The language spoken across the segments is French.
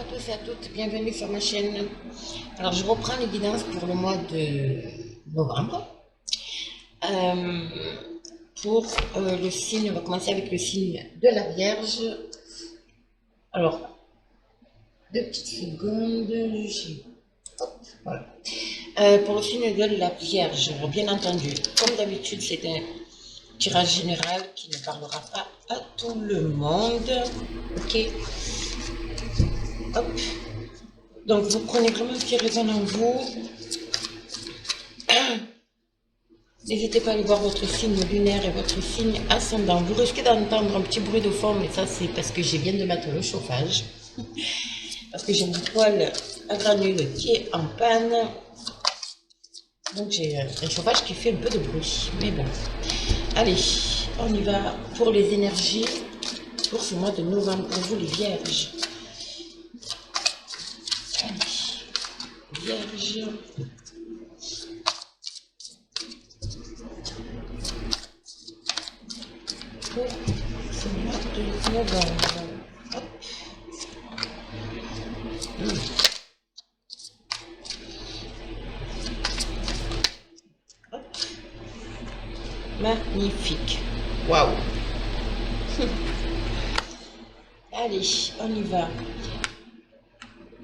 à tous et à toutes, bienvenue sur ma chaîne. Alors je reprends les guidances pour le mois de novembre. Euh, pour le signe, on va commencer avec le signe de la Vierge. Alors, deux petites secondes. Voilà. Pour le signe de la Vierge, bien entendu, comme d'habitude, c'est un tirage général qui ne parlera pas à tout le monde. Ok. Hop. Donc vous prenez vraiment ce qui résonne en vous. N'hésitez pas à aller voir votre signe lunaire et votre signe ascendant. Vous risquez d'entendre un petit bruit de fond, mais ça c'est parce que je viens de mettre le chauffage. Parce que j'ai une poêle à granules qui est en panne. Donc j'ai un chauffage qui fait un peu de bruit. Mais bon. Allez, on y va pour les énergies pour ce mois de novembre, pour vous les vierges. Allez, vierge. Pour ce mois de novembre. Hop. Hop. Magnifique. Waouh. Allez, on y va.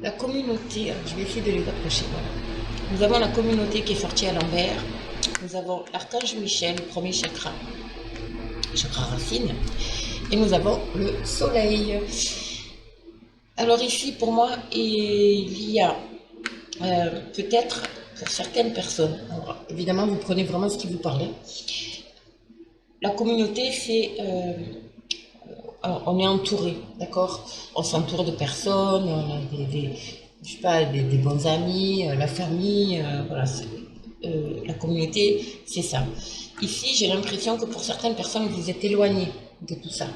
La communauté, alors je vais essayer de les approcher. Voilà. Nous avons la communauté qui est sortie à l'envers. Nous avons l'archange Michel, le premier chakra racine. Et nous avons le soleil. Alors ici, pour moi, il y a peut-être pour certaines personnes, alors, évidemment, vous prenez vraiment ce qui vous parlait. La communauté, c'est... on est entouré, d'accord? On s'entoure de personnes, on a je sais pas, des bons amis, la famille, voilà. La communauté, c'est ça. Ici, j'ai l'impression que pour certaines personnes, vous êtes éloignés de tout ça.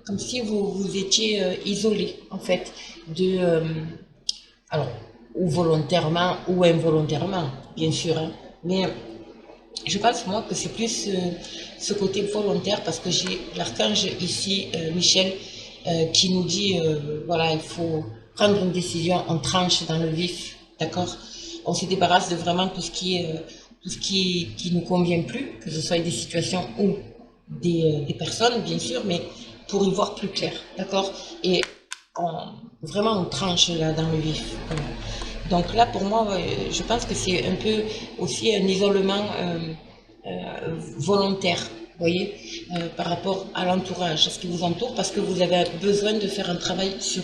Comme si vous étiez isolés, en fait, alors, ou volontairement ou involontairement, bien sûr, hein, mais je pense, moi, que c'est plus ce côté volontaire, parce que j'ai l'archange ici, Michel, qui nous dit, voilà, il faut prendre une décision, on tranche dans le vif, d'accord? On se débarrasse de vraiment tout ce qui nous convient plus, que ce soit des situations ou des personnes, bien sûr, mais pour y voir plus clair, d'accord? Et vraiment, on tranche là dans le vif. Voilà. Donc là, pour moi, je pense que c'est un peu aussi un isolement volontaire, vous voyez, par rapport à l'entourage, à ce qui vous entoure, parce que vous avez besoin de faire un travail sur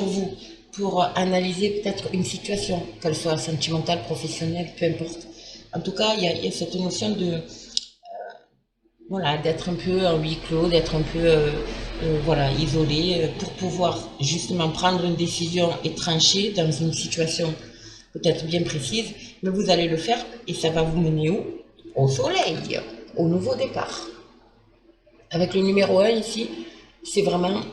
vous, pour analyser peut-être une situation, qu'elle soit sentimentale, professionnelle, peu importe. En tout cas, il y a cette notion de, voilà, d'être un peu en huis clos, d'être un peu voilà, isolé, pour pouvoir justement prendre une décision et trancher dans une situation peut-être bien précise, mais vous allez le faire et ça va vous mener où? Au soleil, au nouveau départ. Avec le numéro 1 ici, c'est vraiment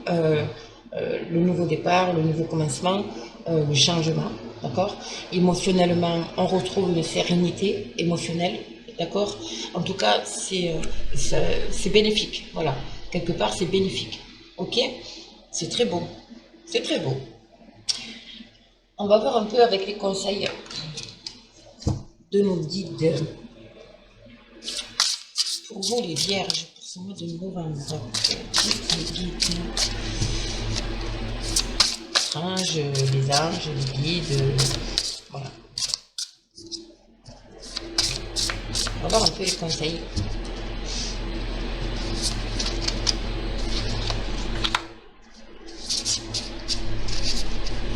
le nouveau départ, le nouveau commencement, le changement, d'accord? Émotionnellement, on retrouve une sérénité émotionnelle, d'accord? En tout cas, c'est bénéfique, voilà. Quelque part, c'est bénéfique, ok? C'est très beau, c'est très beau. On va voir un peu avec les conseils de nos guides. Pour vous, les vierges, pour ce mois de novembre, les guides, les anges, les guides, voilà. On va voir un peu les conseils.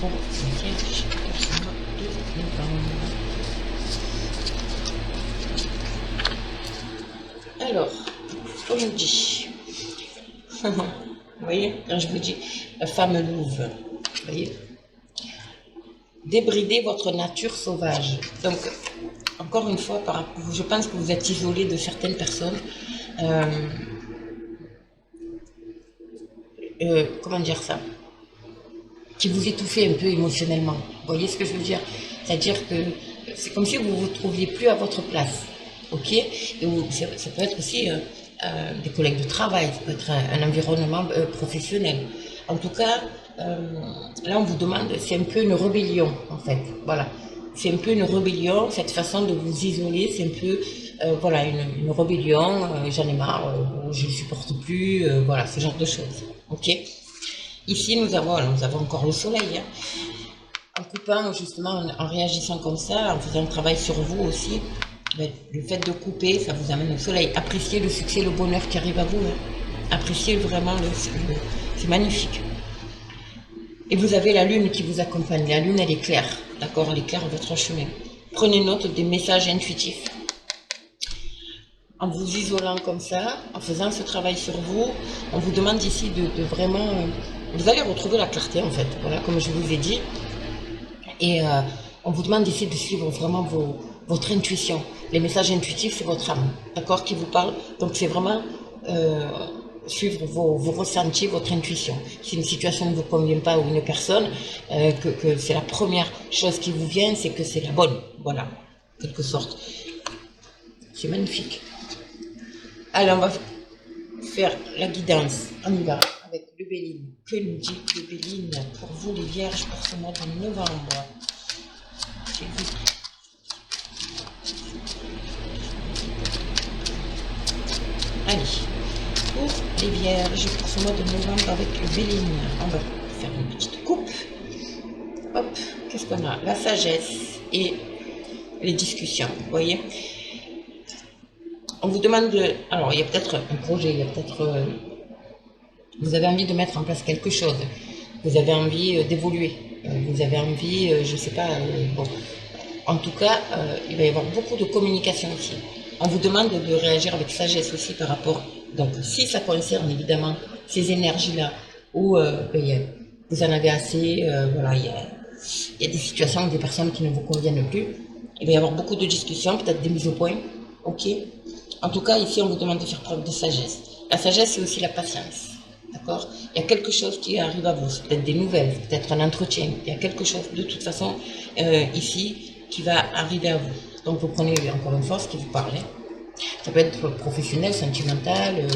Pour les vierges, pour ce mois de novembre. Alors, on nous dit, vous voyez, quand je vous dis la femme louve, vous voyez, débridez votre nature sauvage. Donc, encore une fois, je pense que vous êtes isolé de certaines personnes. Comment dire ça? Qui vous étouffez un peu émotionnellement. Vous voyez ce que je veux dire? C'est-à-dire que c'est comme si vous ne vous trouviez plus à votre place. Ok? Et ça peut être aussi des collègues de travail, ça peut être un environnement professionnel. En tout cas, là, on vous demande, c'est un peu une rébellion, en fait. Voilà. C'est un peu une rébellion, cette façon de vous isoler, c'est un peu, voilà, une rébellion. J'en ai marre, je ne supporte plus, voilà, ce genre de choses. Ok. Ici, nous avons encore le soleil. Hein. En coupant, justement, en réagissant comme ça, en faisant un travail sur vous aussi, ben, le fait de couper, ça vous amène au soleil. Appréciez le succès, le bonheur qui arrive à vous. Hein. Appréciez vraiment c'est magnifique. Et vous avez la lune qui vous accompagne. La lune, elle est claire. D'accord. Elle éclaire votre chemin. Prenez note des messages intuitifs. En vous isolant comme ça, en faisant ce travail sur vous, on vous demande ici de vraiment... vous allez retrouver la clarté, en fait. Voilà, comme je vous ai dit. Et on vous demande ici de suivre vraiment votre intuition. Les messages intuitifs, c'est votre âme, d'accord, qui vous parle. Donc c'est vraiment suivre vos ressentis, votre intuition. Si une situation ne vous convient pas ou une personne, que c'est la première chose qui vous vient, c'est que c'est la bonne. Voilà, en quelque sorte. C'est magnifique. Allez, on va faire la guidance. On y va avec le Béline. Que nous dit le Béline pour vous les vierges pour ce mois de novembre? Allez, pour les vierges, pour ce mois de novembre avec le Béline, on va faire une petite coupe. Hop, qu'est-ce qu'on a? La sagesse et les discussions, vous voyez. On vous demande de... Alors, il y a peut-être un projet, il y a peut-être... vous avez envie de mettre en place quelque chose. Vous avez envie d'évoluer. Vous avez envie, je ne sais pas... bon. En tout cas, il va y avoir beaucoup de communication ici. On vous demande de réagir avec sagesse aussi par rapport... Donc, si ça concerne évidemment ces énergies-là, où vous en avez assez, voilà, il y a des situations ou des personnes qui ne vous conviennent plus, il va y avoir beaucoup de discussions, peut-être des mises au point, ok. En tout cas, ici, on vous demande de faire preuve de sagesse. La sagesse, c'est aussi la patience, d'accord. Il y a quelque chose qui arrive à vous, peut-être des nouvelles, peut-être un entretien, il y a quelque chose, de toute façon, ici, qui va arriver à vous. Donc, vous prenez encore une fois ce qui vous parle. Ça peut être professionnel, sentimental,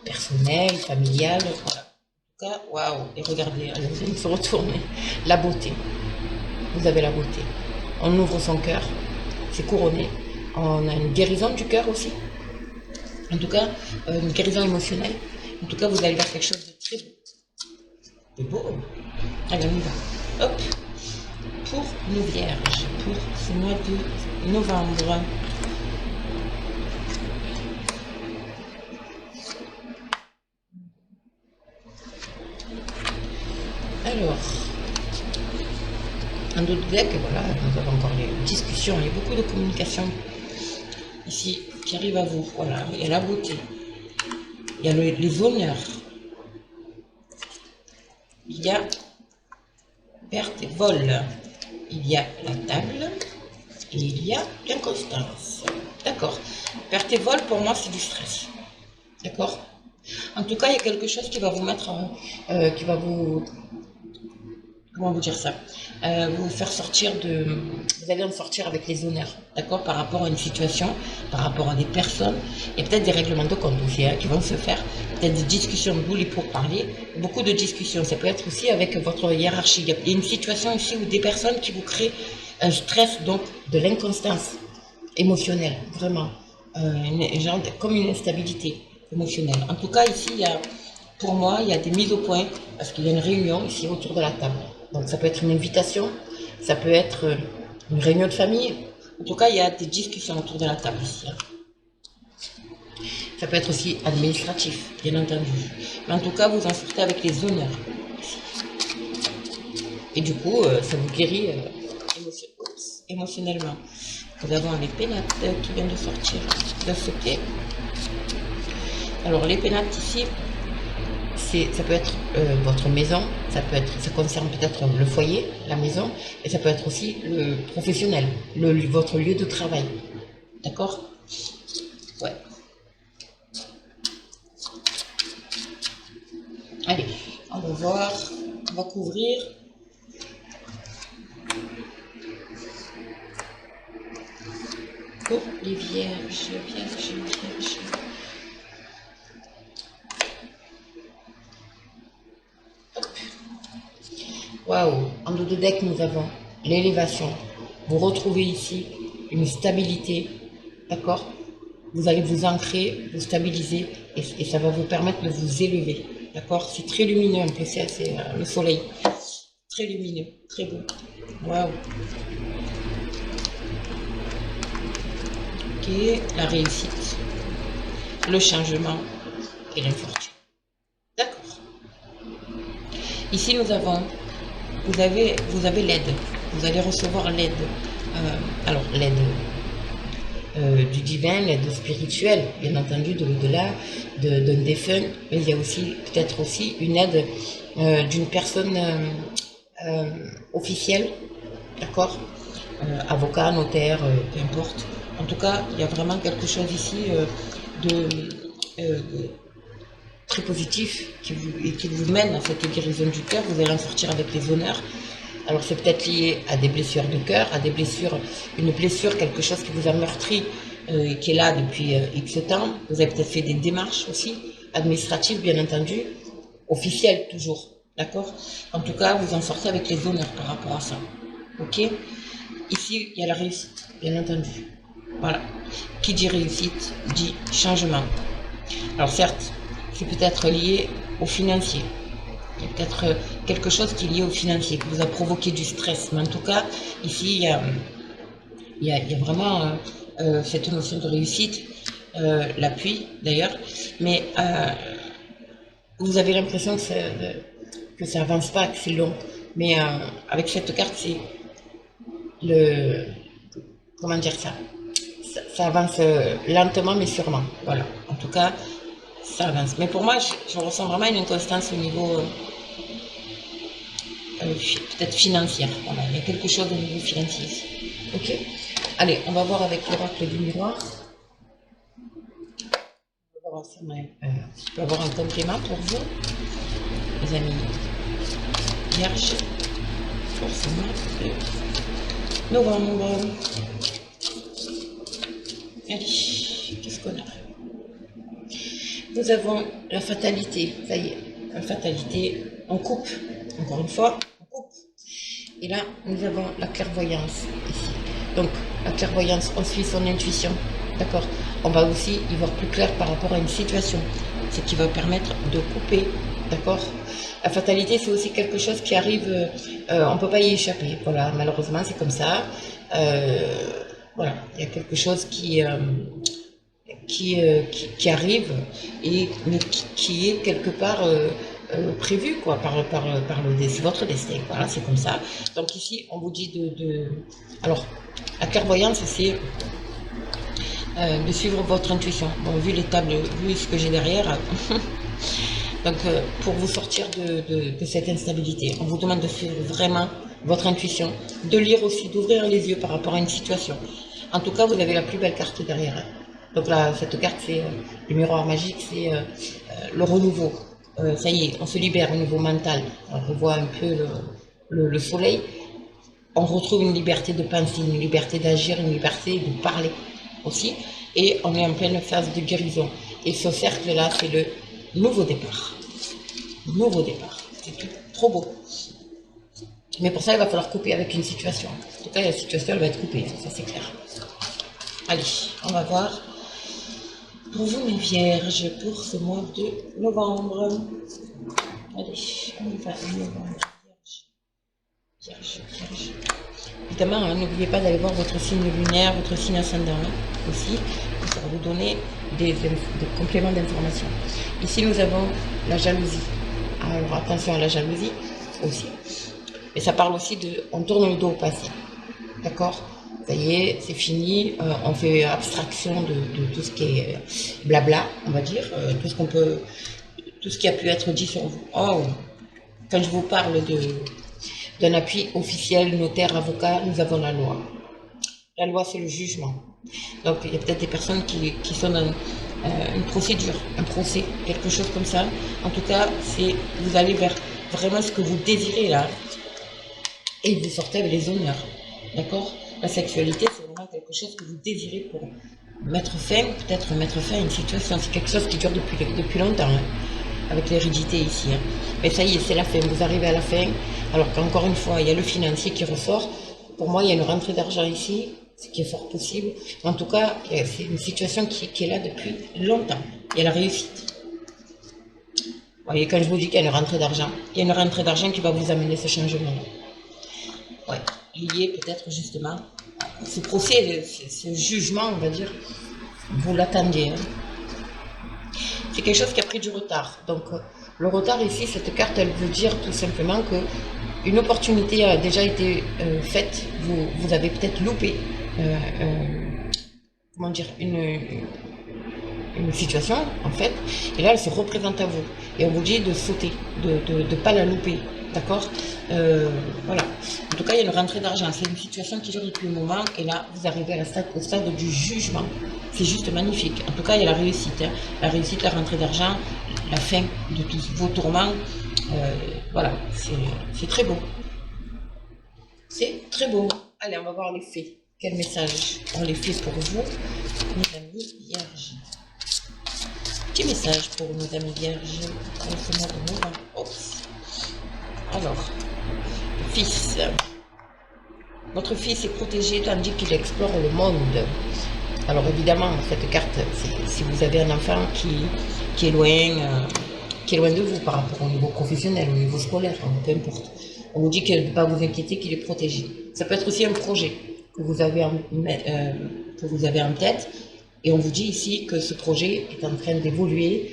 personnel, familial, voilà. En tout cas, waouh, et regardez, allez, vous allez se retourner. La beauté, vous avez la beauté. On ouvre son cœur, c'est couronné. On a une guérison du cœur aussi. En tout cas, une guérison émotionnelle. En tout cas, vous allez vers quelque chose de très beau. De beau. Allez, on y va. Hop. Pour nos vierges, pour ce mois de novembre. Alors, un autre deck, voilà, nous avons encore les discussions, il y a beaucoup de communication ici qui arrive à vous. Voilà, il y a la beauté, il y a les honneurs, il y a perte et vol, il y a la table et il y a l'inconstance. D'accord. Perte et vol, pour moi, c'est du stress. D'accord. En tout cas, il y a quelque chose qui va vous mettre, qui va vous... Comment vous dire ça, vous faire sortir de... Vous allez en sortir avec les honneurs, d'accord, par rapport à une situation, par rapport à des personnes. Il y a peut-être des règlements de compte aussi qui vont se faire, peut-être des discussions, vous les pourparlers, beaucoup de discussions. Ça peut être aussi avec votre hiérarchie. Il y a une situation ici où des personnes qui vous créent un stress, donc de l'inconstance émotionnelle, vraiment, genre comme une instabilité émotionnelle. En tout cas, ici, il y a... Pour moi, il y a des mises au point parce qu'il y a une réunion ici autour de la table. Donc ça peut être une invitation, ça peut être une réunion de famille. En tout cas, il y a des discussions autour de la table ici. Ça peut être aussi administratif, bien entendu. Mais en tout cas, vous en sortez avec les honneurs. Et du coup, ça vous guérit émotionnellement. Nous avons les pénates qui viennent de sortir de ce pied. Alors les pénates ici, ça peut être votre maison, ça concerne peut-être le foyer, la maison, et ça peut être aussi le professionnel, votre lieu de travail. D'accord? Ouais. Allez, on va voir, on va couvrir. Pour les vierges, vierges. Waouh, en dos de deck, nous avons l'élévation. Vous retrouvez ici une stabilité, d'accord? Vous allez vous ancrer, vous stabiliser et ça va vous permettre de vous élever, d'accord? C'est très lumineux un peu, c'est le soleil. Très lumineux, très beau. Waouh. Ok, la réussite, le changement et l'infortune. D'accord. Ici, vous avez l'aide. Vous allez recevoir l'aide. Alors, l'aide du divin, l'aide spirituelle, bien entendu, de l'au-delà, d'un défunt, mais il y a aussi peut-être aussi une aide d'une personne officielle, d'accord, avocat, notaire, peu importe. En tout cas, il y a vraiment quelque chose ici de, de très positif qui vous mène à cette guérison du cœur. Vous allez en sortir avec les honneurs. Alors c'est peut-être lié à des blessures de cœur, à des blessures, une blessure, quelque chose qui vous a meurtri, qui est là depuis X temps. Vous avez peut-être fait des démarches aussi, administratives bien entendu, officielles toujours, d'accord? En tout cas, vous en sortez avec les honneurs par rapport à ça, ok? Ici, il y a la réussite, bien entendu. Voilà. Qui dit réussite dit changement. Alors certes, c'est peut-être lié au financier. Il y a peut-être quelque chose qui est lié au financier, qui vous a provoqué du stress. Mais en tout cas, ici, il y a vraiment cette notion de réussite, l'appui d'ailleurs. Mais vous avez l'impression que ça avance pas, que c'est long. Mais avec cette carte, c'est le... Comment dire ça? Ça avance lentement mais sûrement. Voilà. En tout cas, ça avance. Mais pour moi, je ressens vraiment une inconstance au niveau peut-être financière. Voilà, il y a quelque chose au niveau financier ici. Ok. Allez, on va voir avec l'oracle du miroir. On va voir si je peux avoir un complément pour vous, les amis vierges, pour ce mois de novembre. Allez, qu'est-ce qu'on a? Nous avons la fatalité. Ça y est, la fatalité, on coupe. Encore une fois, on coupe. Et là, nous avons la clairvoyance ici. Donc, la clairvoyance, on suit son intuition. D'accord. On va aussi y voir plus clair par rapport à une situation. Ce qui va permettre de couper. D'accord. La fatalité, c'est aussi quelque chose qui arrive, on ne peut pas y échapper. Voilà, malheureusement, c'est comme ça. Voilà, il y a quelque chose qui arrive, mais qui est quelque part prévu quoi, par votre destin. Voilà, c'est comme ça. Donc ici, on vous dit Alors, la clairvoyance, c'est de suivre votre intuition. Bon, vu les tables, vu ce que j'ai derrière, donc pour vous sortir de cette instabilité, on vous demande de suivre vraiment votre intuition, de lire aussi, d'ouvrir les yeux par rapport à une situation. En tout cas, vous avez la plus belle carte derrière. Donc là, cette carte, c'est le miroir magique, c'est le renouveau. Ça y est, on se libère au niveau mental. On revoit un peu le soleil. On retrouve une liberté de penser, une liberté d'agir, une liberté de parler aussi. Et on est en pleine phase de guérison. Et ce cercle-là, c'est le nouveau départ. Nouveau départ. C'est tout, trop beau. Mais pour ça, il va falloir couper avec une situation. En tout cas, la situation, elle va être coupée, ça c'est clair. Allez, on va voir. Pour vous, mes vierges, pour ce mois de novembre. Allez, on y va, novembre. Vierge, vierge. Évidemment, hein, n'oubliez pas d'aller voir votre signe lunaire, votre signe ascendant aussi. Ça va vous donner des compléments d'information. Ici, nous avons la jalousie. Alors, attention à la jalousie aussi. Mais ça parle aussi de... On tourne le dos au passé. D'accord? Ça y est, c'est fini. On fait abstraction de tout ce qui est blabla, on va dire. Tout ce qui a pu être dit sur vous. Oh, quand je vous parle d'un appui officiel, notaire, avocat, nous avons la loi. La loi, c'est le jugement. Donc, il y a peut-être des personnes qui sont dans une procédure, un procès, quelque chose comme ça. En tout cas, vous allez vers vraiment ce que vous désirez là. Et vous sortez avec les honneurs. D'accord? La sexualité, c'est vraiment quelque chose que vous désirez pour mettre fin, peut-être mettre fin à une situation. C'est quelque chose qui dure depuis longtemps. Hein. avec l'hérédité ici. Hein. Mais ça y est, c'est la fin. Vous arrivez à la fin. Alors qu'encore une fois, il y a le financier qui ressort. Pour moi, il y a une rentrée d'argent ici, ce qui est fort possible. En tout cas, c'est une situation qui est là depuis longtemps. Il y a la réussite. Vous voyez, quand je vous dis qu'il y a une rentrée d'argent, il y a une rentrée d'argent qui va vous amener ce changement-là. Ouais, lié peut-être justement ce procès, ce jugement, on va dire, vous l'attendiez. Hein. C'est quelque chose qui a pris du retard. Donc, le retard ici, cette carte, elle veut dire tout simplement que une opportunité a déjà été faite. Vous avez peut-être loupé, comment dire, une situation, en fait. Et là, elle se représente à vous. Et on vous dit de sauter, de ne pas la louper. D'accord. Voilà. En tout cas, il y a une rentrée d'argent. C'est une situation qui dure depuis un moment. Et là, vous arrivez au stade du jugement. C'est juste magnifique. En tout cas, il y a la réussite. Hein. La réussite, la rentrée d'argent, la fin de tous vos tourments. Voilà. C'est très beau. C'est très beau. Allez, on va voir les faits. Quel message ont les faits pour vous, mes amis vierges. Petit message pour nos amis vierges. Ce mois de novembre. Oups. Alors, fils. Votre fils est protégé tandis qu'il explore le monde. Alors évidemment, cette carte, si vous avez un enfant qui est loin de vous par rapport au niveau professionnel, au niveau scolaire, peu importe. On vous dit de ne pas vous inquiéter, qu'il est protégé. Ça peut être aussi un projet que vous avez en tête. Et on vous dit ici que ce projet est en train d'évoluer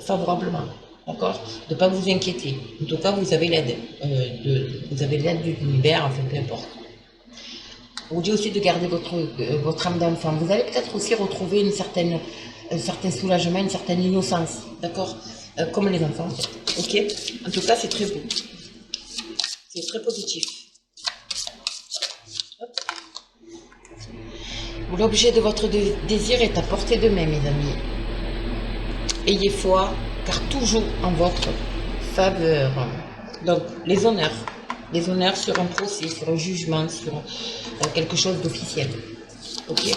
favorablement. D'accord. De ne pas vous inquiéter. En tout cas, vous avez l'aide. Vous avez l'aide de l'univers, enfin, peu importe. On vous dit aussi de garder votre âme d'enfant. Vous allez peut-être aussi retrouver un certain soulagement, une certaine innocence. D'accord. Comme les enfants. Ok. En tout cas, c'est très beau. C'est très positif. L'objet de votre désir est à portée de main, mes amis. Ayez foi, car toujours en votre faveur. Donc, les honneurs sur un procès, sur un jugement, sur quelque chose d'officiel. Ok.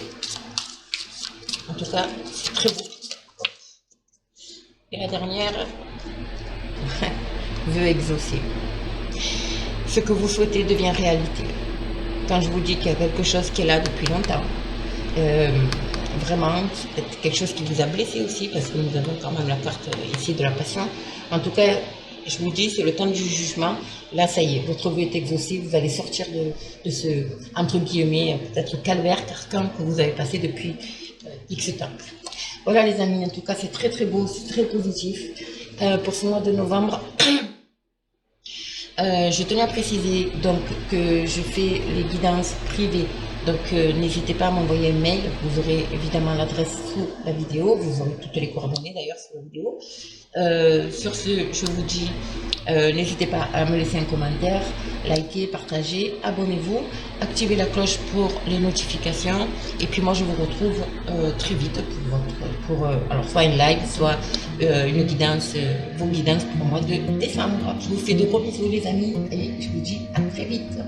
En tout cas, c'est très beau. Et la dernière, veut exaucer. Ce que vous souhaitez devient réalité. Quand je vous dis qu'il y a quelque chose qui est là depuis longtemps, vraiment, c'est peut-être quelque chose qui vous a blessé aussi, parce que nous avons quand même la carte ici de la passion. En tout cas, je vous dis, c'est le temps du jugement. Là, ça y est, votre vœu est exaucé. Vous allez sortir de ce, entre guillemets, peut-être calvaire, carcan que vous avez passé depuis X temps. Voilà les amis, en tout cas, c'est très très beau, c'est très positif. Pour ce mois de novembre, je tenais à préciser donc que je fais les guidances privées. Donc n'hésitez pas à m'envoyer un mail, vous aurez évidemment l'adresse sous la vidéo, vous aurez toutes les coordonnées d'ailleurs sous la vidéo. Sur ce, je vous dis, n'hésitez pas à me laisser un commentaire, likez, partagez, abonnez-vous, activez la cloche pour les notifications. Et puis moi je vous retrouve très vite pour alors soit une live, soit une guidance, vos guidances pour le mois de décembre. Je vous fais de gros bisous les amis et je vous dis à très vite.